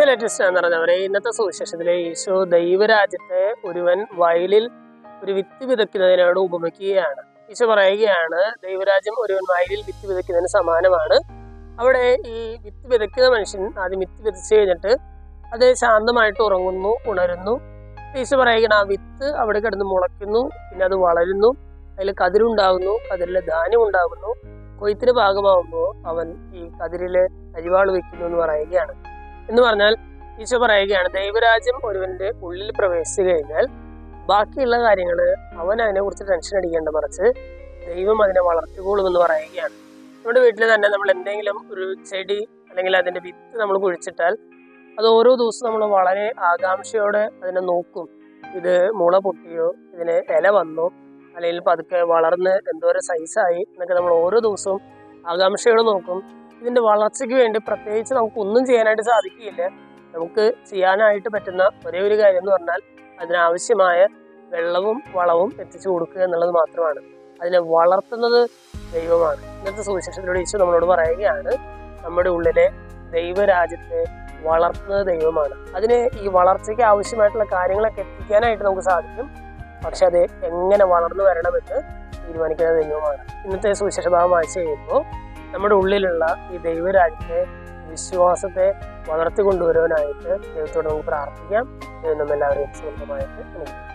Latest എന്ന് പറഞ്ഞവരെ ഇന്നത്തെ സുവിശേഷത്തിലെ ഈശോ ദൈവരാജ്യത്തെ ഒരുവൻ വയലിൽ ഒരു വിത്ത് വിതയ്ക്കുന്നതിനോട് ഉപമിക്കുകയാണ്. ഈശോ പറയുകയാണ്, ദൈവരാജ്യം ഒരുവൻ വയലിൽ വിത്ത് വിതയ്ക്കുന്നതിന് സമാനമാണ്. അവിടെ ഈ വിത്ത് വിതയ്ക്കുന്ന മനുഷ്യൻ ആദ്യം വിത്ത് വിതച്ച് കഴിഞ്ഞിട്ട് അത് ശാന്തമായിട്ട് ഉറങ്ങുന്നു, ഉണരുന്നു. ഈശോ പറയുകയാണ്, ആ വിത്ത് അവിടെ കിടന്ന് മുളയ്ക്കുന്നു, പിന്നെ അത് വളരുന്നു, അതിൽ കതിരുണ്ടാകുന്നു, കതിരിൽ ധാന്യം ഉണ്ടാകുന്നു. കൊയ്ത്തിന് ഭാഗമാകുമ്പോൾ അവൻ ഈ കതിരില് അരിവാൾ വെക്കുന്നു എന്ന് പറയുകയാണ്. എന്ന് പറഞ്ഞാൽ ഈശോ പറയുകയാണ്, ദൈവരാജ്യം ഒരുവന്റെ ഉള്ളിൽ പ്രവേശിച്ചു കഴിഞ്ഞാൽ ബാക്കിയുള്ള കാര്യങ്ങൾ അവൻ അതിനെ കുറിച്ച് ടെൻഷൻ അടിക്കേണ്ട, മറിച്ച് ദൈവം അതിനെ വളർത്തിക്കോളും എന്ന് പറയുകയാണ്. നമ്മുടെ വീട്ടിൽ തന്നെ നമ്മൾ എന്തെങ്കിലും ഒരു ചെടി അല്ലെങ്കിൽ അതിന്റെ വിത്ത് നമ്മൾ കുഴിച്ചിട്ടാൽ അത് ഓരോ ദിവസവും നമ്മൾ വളരെ ആകാംക്ഷയോടെ അതിനെ നോക്കും. ഇത് മുള പൊട്ടിയോ, ഇതിന് ഇല വന്നോ, അല്ലെങ്കിൽ പതുക്കെ വളർന്ന് എന്തോരം സൈസായി എന്നൊക്കെ നമ്മൾ ഓരോ ദിവസവും ആകാംക്ഷയോടെ നോക്കും. ഇതിന്റെ വളർച്ചയ്ക്ക് വേണ്ടി പ്രത്യേകിച്ച് നമുക്കൊന്നും ചെയ്യാനായിട്ട് സാധിക്കില്ല. നമുക്ക് ചെയ്യാനായിട്ട് പറ്റുന്ന ഒരേ ഒരു കാര്യം എന്ന് പറഞ്ഞാൽ അതിനാവശ്യമായ വെള്ളവും വളവും എത്തിച്ചു കൊടുക്കുക എന്നുള്ളത് മാത്രമാണ്. അതിനെ വളർത്തുന്നത് ദൈവമാണ്. ഇന്നത്തെ സുവിശേഷത്തിലൂടെ ഈശോ നമ്മളോട് പറയുകയാണ്, നമ്മുടെ ഉള്ളിലെ ദൈവരാജ്യത്തെ വളർത്തുന്നത് ദൈവമാണ്. അതിന് ഈ വളർച്ചയ്ക്ക് ആവശ്യമായിട്ടുള്ള കാര്യങ്ങളൊക്കെ എത്തിക്കാനായിട്ട് നമുക്ക് സാധിക്കും. പക്ഷെ അത് എങ്ങനെ വളർന്നു വരണമെന്ന് തീരുമാനിക്കുന്നത് ദൈവമാണ്. ഇന്നത്തെ സുവിശേഷ ഭാഗം വായിച്ചു കഴിയുമ്പോൾ നമ്മുടെ ഉള്ളിലുള്ള ഈ ദൈവരാജ്യത്തെ വിശ്വാസത്തെ വളർത്തിക്കൊണ്ടുവരുവാനായിട്ട് ദൈവത്തോട് നമുക്ക് പ്രാർത്ഥിക്കാം. ദൈവം നമ്മെല്ലാവരെയും സ്വന്തമായിട്ട് അനുഗ്രഹിക്കും.